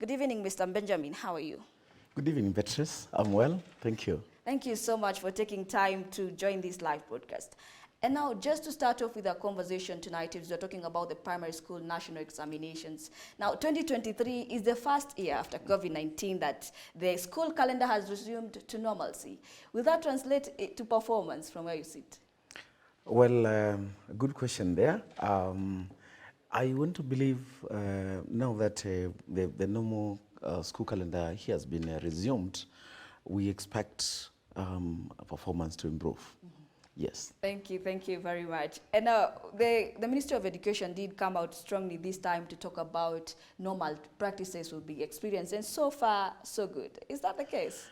Good evening, Mr. Benjamin. How are you? Good evening, Beatrice. I'm well. Thank you. Thank you so much for taking time to join this live broadcast. And now, just to start off with our conversation tonight, we're talking about the primary school national examinations. Now, 2023 is the first year after COVID-19 that the school calendar has resumed to normalcy. Will that translate to performance from where you sit? Well, good question there. I want to believe now that the normal school calendar here has been resumed, we expect performance to improve. Yes. Thank you very much. And now, the Ministry of Education did come out strongly this time to talk about normal practices will be experienced, and so far, so good. Is that the case?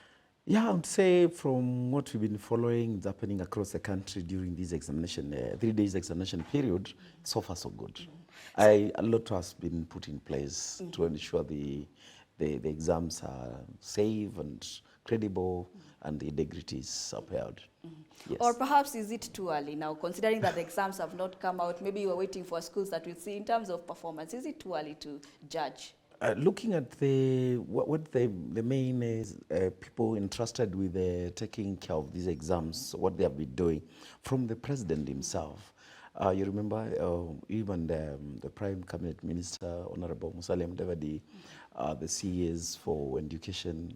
Yeah, I would say from what we've been following, it's happening across the country during this examination, 3 days examination period, so far so good. A lot has been put in place to ensure the exams are safe and credible and the integrity is upheld. Yes. Or perhaps is it too early now, considering that the exams have not come out? Maybe you are waiting for schools that will see in terms of performance. Is it too early to judge? Looking at what the main people entrusted with taking care of these exams, what they have been doing, from the president himself. You remember even the Prime Cabinet Minister, Honorable Musalia Mudavadi, the CEs for Education,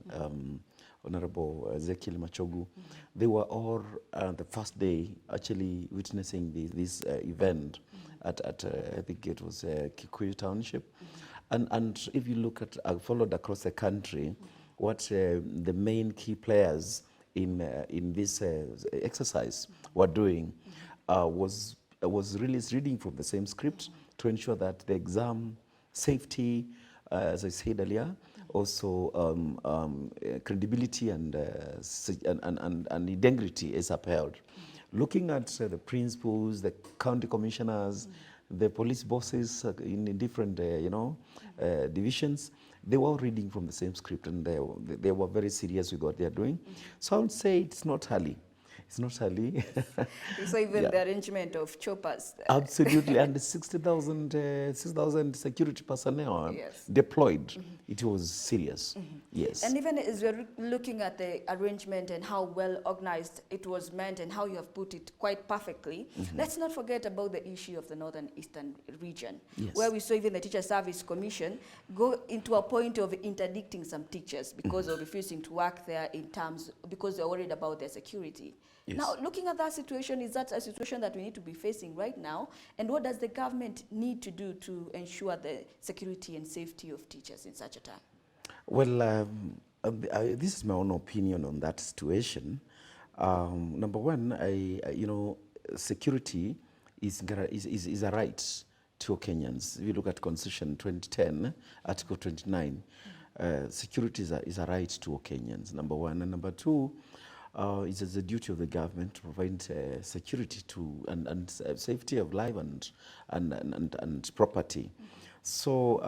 Honorable Ezekiel Machogu, they were all the first day actually witnessing this event at I think it was Kikuyu Township. And if you look at, followed across the country, what the main key players in this exercise were doing was really reading from the same script to ensure that the exam safety, as I said earlier, also credibility and integrity is upheld. Looking at the principals, the county commissioners, the police bosses in different, divisions, they were all reading from the same script, and they were very serious with what they are doing. So I would say it's not early. It's not early. So even the arrangement of choppers. Absolutely, and the 6,000 security personnel deployed. It was serious. Yes. And even as we're looking at the arrangement and how well organized it was meant and how you have put it quite perfectly, let's not forget about the issue of the Northern Eastern region, where we saw even the Teacher Service Commission go into a point of interdicting some teachers because of refusing to work there because they're worried about their security. Yes. Now, looking at that situation, is that a situation that we need to be facing right now? And what does the government need to do to ensure the security and safety of teachers in such a time? Well, this is my own opinion on that situation. Number one, security is a right to Kenyans. If you look at Constitution 2010, Article 29, security is a right to Kenyans, number one. And number two, it is the duty of the government to provide security and safety of life and property. So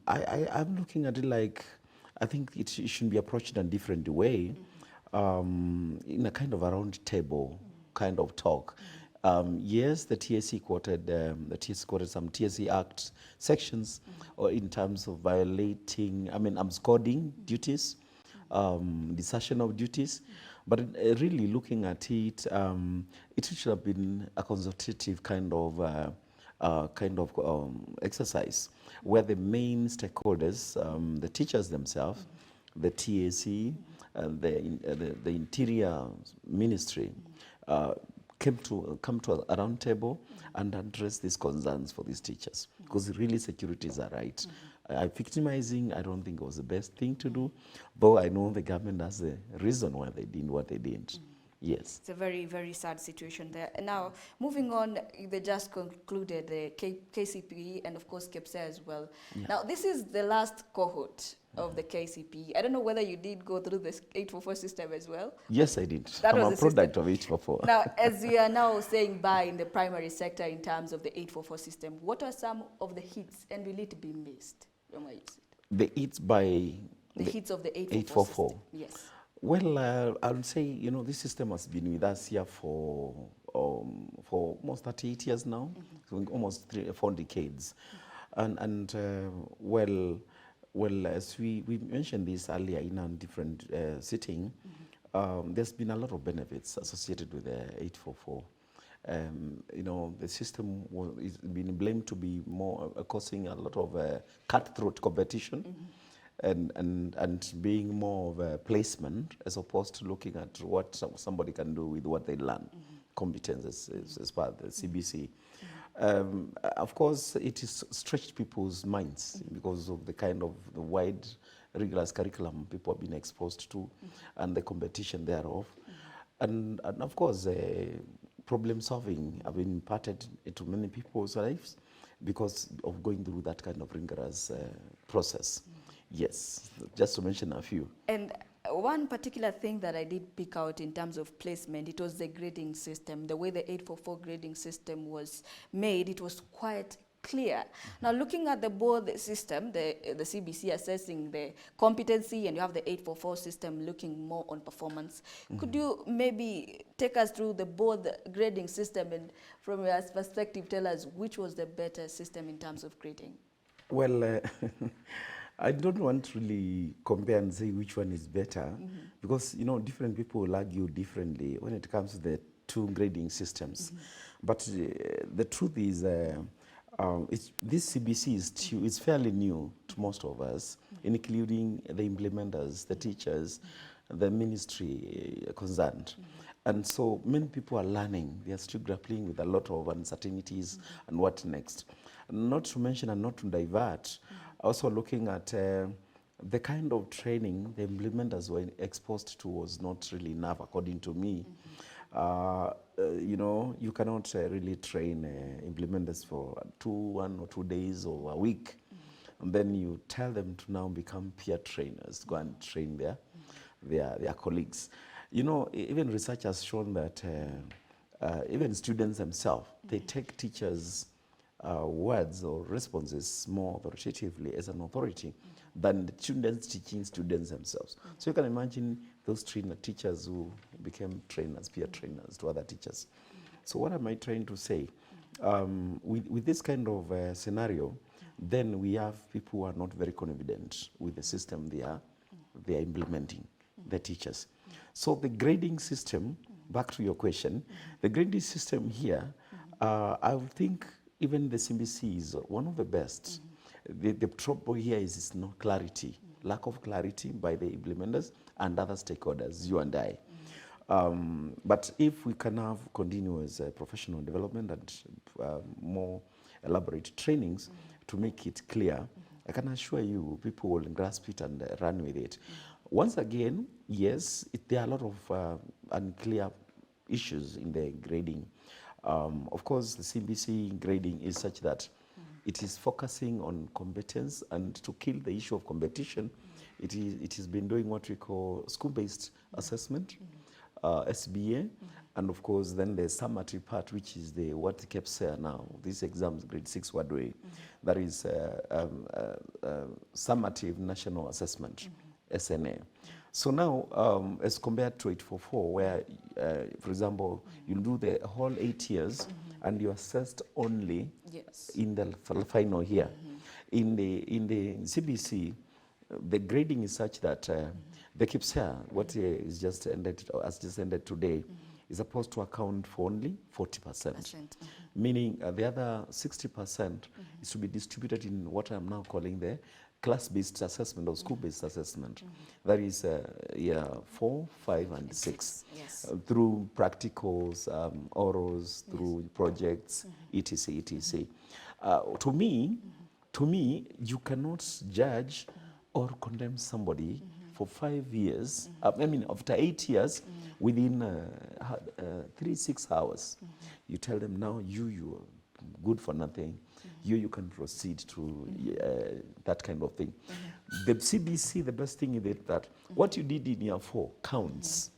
I'm looking at it like, I think it should be approached in a different way, in a kind of a round table kind of talk. Yes, the TSC quoted some TSC Act sections, or in terms of violating, absconding duties, desertion of duties. But really looking at it, it should have been a consultative kind of exercise where the main stakeholders, the teachers themselves, the TAC, the Interior Ministry, come to a round table and address these concerns for these teachers, because really security is a right. Victimizing, I don't think it was the best thing to do, though I know the government has a reason why they did what they did. Yes. It's a very, very sad situation there. And now, moving on, they just concluded the KCPE and, of course, KPSEA as well. Yeah. Now, this is the last cohort of the KCPE. I don't know whether you did go through this 844 system as well. Yes, I did. I'm a product of 844. Now, as we are now saying bye in the primary sector in terms of the 844 system, what are some of the hits, and will it be missed? The hits by... The hits of the 844 system. Yes. Well, I would say, this system has been with us here for almost 38 years now, so almost 4 decades. And well, Well, as we mentioned this earlier in a different sitting, there's been a lot of benefits associated with the 844. You know, the system is been blamed to be more causing a lot of cutthroat competition, and being more of a placement as opposed to looking at what somebody can do with what they learn, competence as part of the CBC. Of course, it has stretched people's minds because of the kind of the wide rigorous curriculum people have been exposed to and the competition thereof. And of course, problem solving have been imparted into many people's lives because of going through that kind of rigorous process. Yes, just to mention a few. And one particular thing that I did pick out in terms of placement, it was the grading system. The way the 844 grading system was made, it was quite clear. Now, looking at the board system, the CBC assessing the competency, and you have the 844 system looking more on performance. Could you maybe take us through the board grading system, and from your perspective, tell us which was the better system in terms of grading? Well, I don't want to really compare and say which one is better, because, you know, different people will argue differently when it comes to the two grading systems. But the truth is, this CBC is fairly new to most of us, including the implementers, the teachers, the ministry concerned. And so many people are learning. They are still grappling with a lot of uncertainties and what next. Not to mention and not to divert, also looking at the kind of training the implementers were exposed to was not really enough, according to me. You know, you cannot really train implementers for 1 or 2 days or a week, and then you tell them to now become peer trainers, go and train their colleagues. You know, even research has shown that even students themselves, they take teachers' words or responses more authoritatively as an authority than the students teaching students themselves. So you can imagine those teachers who became trainers, peer trainers to other teachers. So what am I trying to say? With this kind of scenario, then we have people who are not very confident with the system they are implementing, the teachers. So the grading system, back to your question, the grading system here, I would think even the CBC is one of the best. The trouble here is no clarity, lack of clarity by the implementers and other stakeholders, you and I. But if we can have continuous professional development and more elaborate trainings to make it clear, I can assure you people will grasp it and run with it. Once again, yes, there are a lot of unclear issues in the grading. Of course, the CBC grading is such that it is focusing on competence, and to kill the issue of competition, it has been doing what we call school-based assessment, SBA, and of course then the summative part, which is what KPSEA now, these exams, grade 6 were doing, that is summative national assessment, SNA. So now, as compared to 844, where, for example, you do the whole 8 years and you're assessed only in the final year. In the CBC, the grading is such that the KPSEA, what has just ended today, is supposed to account for only 40%. Meaning the other 60% is to be distributed in what I'm now calling the class-based assessment or school-based assessment. That is year 4, 5, and 6. Through practicals, orals, through projects, etc., etc. To me, you cannot judge or condemn somebody for 5 years, I mean, after 8 years, within 6 hours. You tell them now, you are good for nothing. You can proceed to that kind of thing. The CBC, the best thing is that what you did in year 4 counts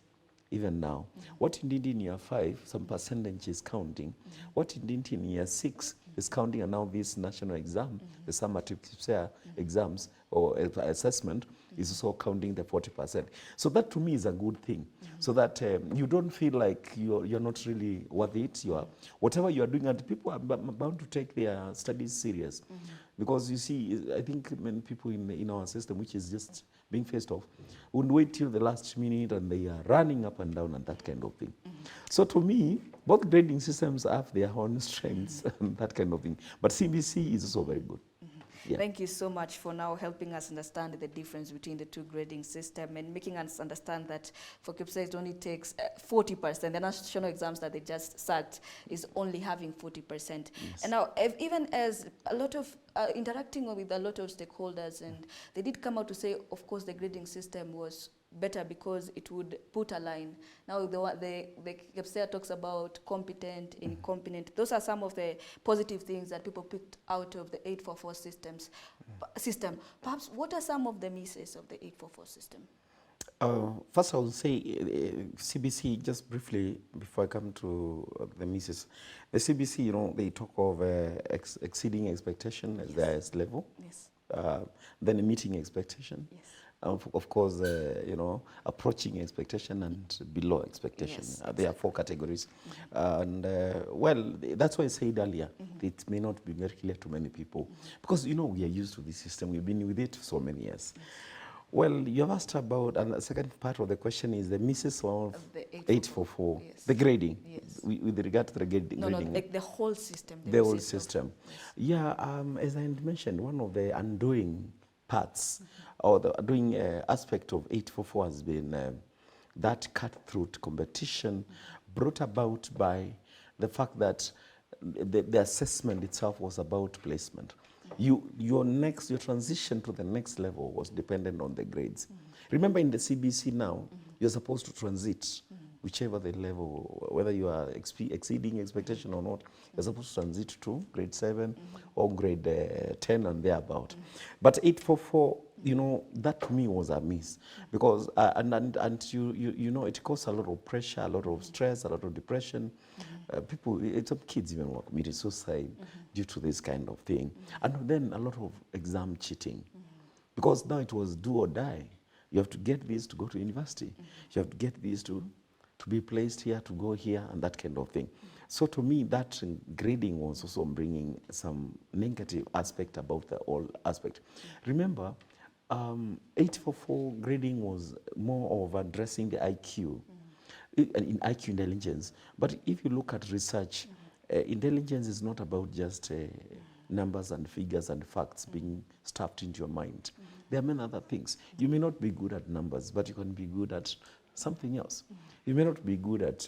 even now. What you did in year 5, some percentage is counting. What you did in year 6 is counting, and now this national exam, the summative KPSEA exams or assessment, is also counting the 40%. So that to me is a good thing, so that you don't feel like you're not really worth it. Whatever you are doing, and people are bound to take their studies serious. Because you see, I think many people in our system, which is just being faced off, would wait till the last minute and they are running up and down and that kind of thing. So to me, both grading systems have their own strengths and that kind of thing. But CBC is also very good. Yeah. Thank you so much for now helping us understand the difference between the two grading system and making us understand that for KPSEA it only takes 40%. The national exams that they just sat is only having 40%. Yes. And now, even as a lot of interacting with a lot of stakeholders, and they did come out to say, of course, the grading system was better because it would put a line. Now the KPSEA talks about competent, incompetent. Those are some of the positive things that people picked out of the 844 system. Perhaps what are some of the misses of the 844 system? First, I will say CBC, just briefly, before I come to the misses. The CBC, you know, they talk of exceeding expectation as the highest level. Yes. Then meeting expectation. Yes. Of course, you know, approaching expectation and below expectation. Yes, There are 4 categories. And, well, that's why I said earlier, it may not be very clear to many people. Because, you know, we are used to this system. We've been with it for so many years. Well, you have asked about, and the second part of the question is the misses of the 844, yes. The grading, yes. with regard to the grading. No, like the whole system. The whole system. Yes. Yeah, as I mentioned, one of the undoing parts or the doing aspect of 844 has been that cutthroat competition brought about by the fact that the assessment itself was about placement. Your transition to the next level was dependent on the grades. Remember, in the CBC now, you're supposed to transit whichever the level, whether you are exceeding expectation or not, you're supposed to transit to grade 7 or grade 10 and thereabout. But 844, you know, that to me was a miss because and you know, it caused a lot of pressure, a lot of stress, a lot of depression. Some kids even committed suicide due to this kind of thing, and then a lot of exam cheating, because now it was do or die. You have to get this to go to university. You have to get this to be placed here, to go here, and that kind of thing. So to me, that grading was also bringing some negative aspect about the whole aspect. Remember, 844 grading was more of addressing the IQ, in IQ intelligence. But if you look at research, intelligence is not about just numbers and figures and facts being stuffed into your mind. There are many other things. You may not be good at numbers, but you can be good at something else. You may not be good at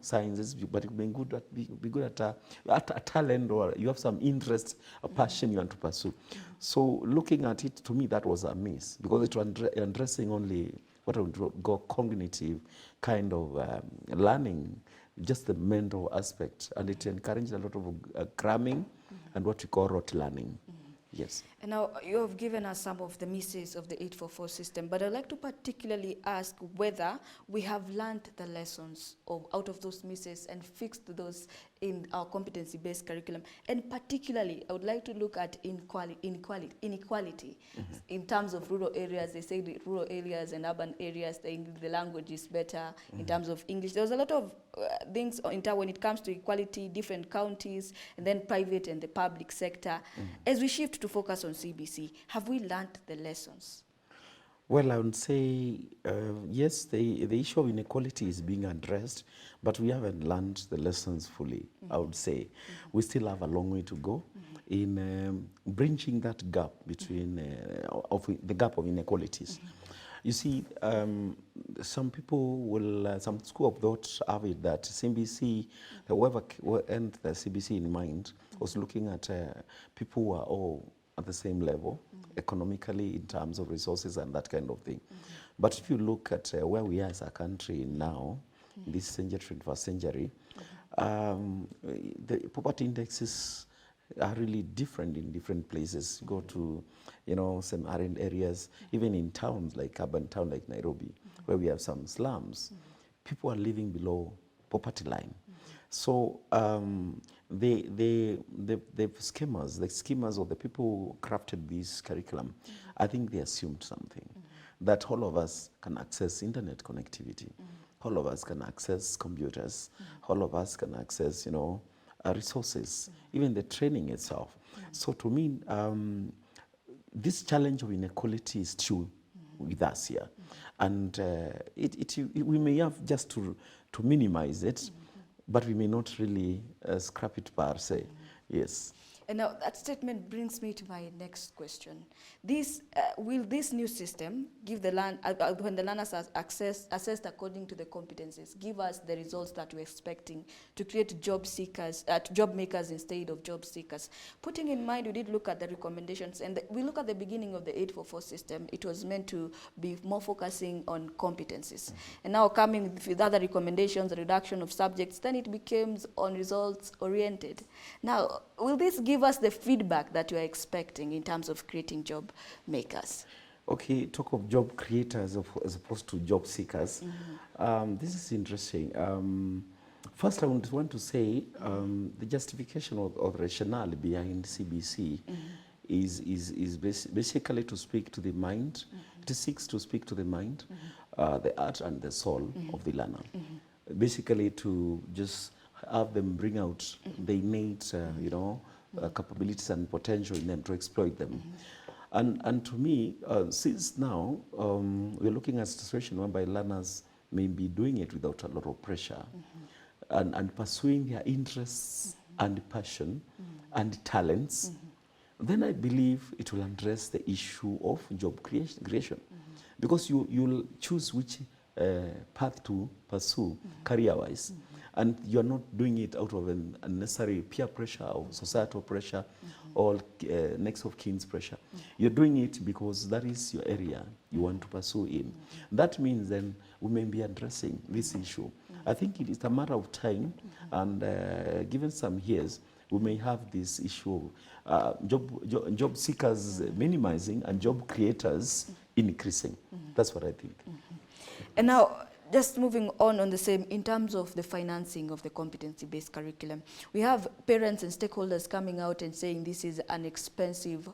sciences, but you may be good at a talent, or you have some interest, a passion you want to pursue. So looking at it, to me, that was a miss, because it was addressing only what I would call cognitive kind of learning, just the mental aspect, and it encouraged a lot of cramming and what we call rote learning. Yes. And now you have given us some of the misses of the 844 system, but I'd like to particularly ask whether we have learned the lessons out of those misses and fixed those in our competency-based curriculum. And particularly, I would like to look at inequality in terms of rural areas. They say the rural areas and urban areas, the language is better in terms of English. There was a lot of things when it comes to equality, different counties, and then private and the public sector. As we shift to focus on CBC, have we learned the lessons? Well, I would say, yes, the issue of inequality is being addressed, but we haven't learned the lessons fully, I would say. We still have a long way to go in bridging that gap between the gap of inequalities. You see, some people will, some school of thought have it that CBC, whoever and the CBC in mind, was looking at people who are all at the same level, economically, in terms of resources and that kind of thing. But if you look at where we are as a country now, in this century, 21st century, the poverty indexes are really different in different places. Go to, some arid areas, even in towns like urban town like Nairobi, where we have some slums, people are living below poverty line. So the schemers or the people who crafted this curriculum, I think they assumed something, that all of us can access internet connectivity, all of us can access computers, all of us can access, resources, even the training itself. So to me, this challenge of inequality is true with us here. And we may have just to minimize it, but we may not really scrap it per se. Yes. And now that statement brings me to my next question. Will this new system give the when the learners are assessed according to the competencies, give us the results that we're expecting to create job seekers, job makers instead of job seekers? Putting in mind, we did look at the recommendations, and we look at the beginning of the 844 system. It was meant to be more focusing on competencies. And now coming with other recommendations, the reduction of subjects, then it becomes on results oriented. Now, will this give us the feedback that you are expecting in terms of creating job makers? Okay, talk of job creators as opposed to job seekers. This is interesting. First, I want to say the justification or rationale behind CBC is basically to speak to the mind. It seeks to speak to the mind, the heart and the soul of the learner. Basically to just have them bring out the innate, capabilities and potential in them, to exploit them. And to me, since now we're looking at a situation whereby learners may be doing it without a lot of pressure and pursuing their interests and passion and talents, then I believe it will address the issue of job creation. Because you'll choose which path to pursue career-wise. And you're not doing it out of an unnecessary peer pressure or societal pressure or next of kin's pressure. You're doing it because that is your area you want to pursue in. That means then we may be addressing this issue. I think it is a matter of time, and given some years, we may have this issue of job seekers minimizing and job creators increasing. That's what I think. And now, just moving on the same, in terms of the financing of the competency-based curriculum, we have parents and stakeholders coming out and saying this is an expensive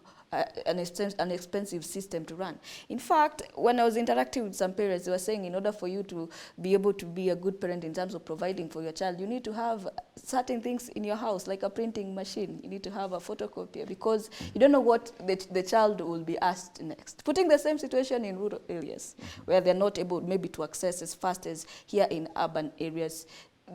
system to run. In fact, when I was interacting with some parents, they were saying in order for you to be able to be a good parent in terms of providing for your child, you need to have certain things in your house, like a printing machine. You need to have a photocopier, because you don't know what the child will be asked next. Putting the same situation in rural areas, where they're not able maybe to access as fast as here in urban areas,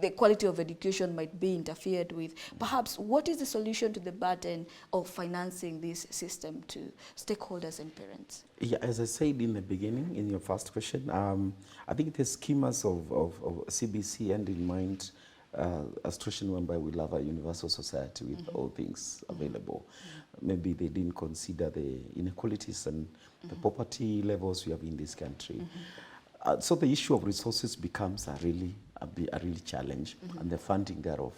the quality of education might be interfered with. Perhaps, what is the solution to the burden of financing this system to stakeholders and parents? Yeah, as I said in the beginning, in your first question, I think the schemas of CBC had in mind a situation whereby we'll have a universal society with all things available. Maybe they didn't consider the inequalities and the poverty levels we have in this country. So the issue of resources becomes a really challenge, and the funding thereof.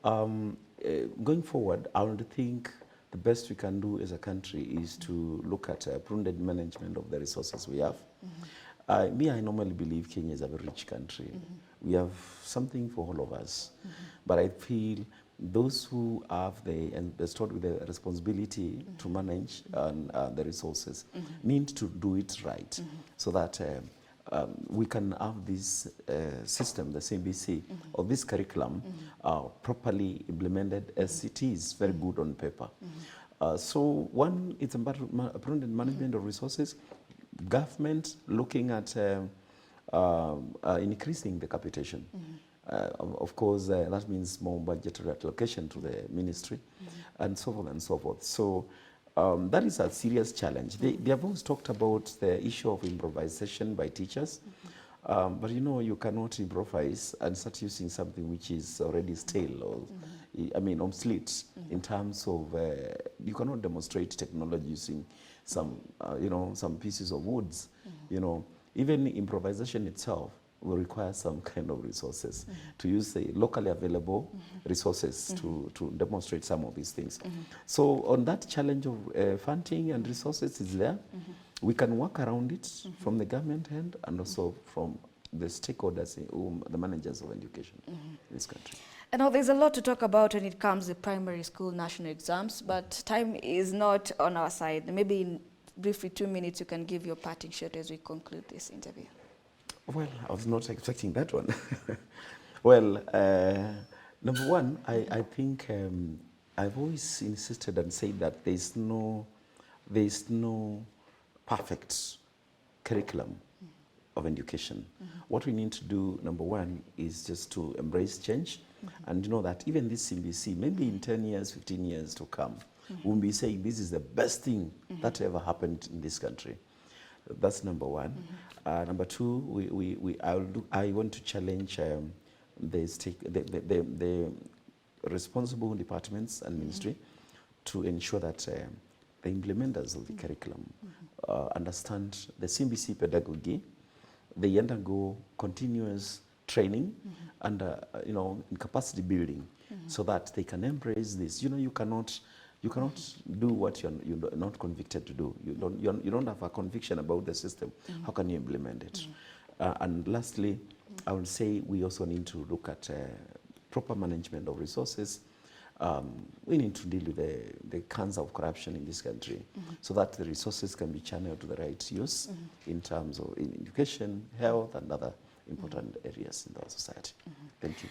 Going forward, I would think the best we can do as a country is to look at prudent management of the resources we have. I normally believe Kenya is a very rich country. We have something for all of us. But I feel those who have and bestowed with the responsibility to manage the resources need to do it right, so that we can have this system, the CBC, or this curriculum properly implemented as it is very good on paper. So one, it's about prudent management of resources, government looking at increasing the capitation. Of course, that means more budgetary allocation to the ministry, and so on and so forth. So that is a serious challenge. They have always talked about the issue of improvisation by teachers, but you cannot improvise and start using something which is already stale or, obsolete in terms of, you cannot demonstrate technology using some pieces of woods. Even improvisation itself will require some kind of resources to use the locally available resources to demonstrate some of these things. So on that challenge of funding and resources is there. We can work around it from the government end and also from the stakeholders, the managers of education in this country. And now there's a lot to talk about when it comes to primary school national exams, but time is not on our side. Maybe in briefly 2 minutes you can give your parting shot as we conclude this interview. Well, I was not expecting that one. Well, Number one, I think I've always insisted and said that there's no perfect curriculum of education. What we need to do, number one, is just to embrace change and know that even this CBC, maybe in 10 years, 15 years to come, we'll be saying this is the best thing that ever happened in this country. That's number one. Number two, I want to challenge the responsible departments and ministry to ensure that the implementers of the curriculum understand the CBC pedagogy. They undergo continuous training and in capacity building so that they can embrace this. You cannot do what you're not convicted to do. You don't have a conviction about the system. How can you implement it? And lastly, I would say we also need to look at proper management of resources. We need to deal with the cancer of corruption in this country so that the resources can be channeled to the right use in terms of education, health, and other important areas in our society. Thank you.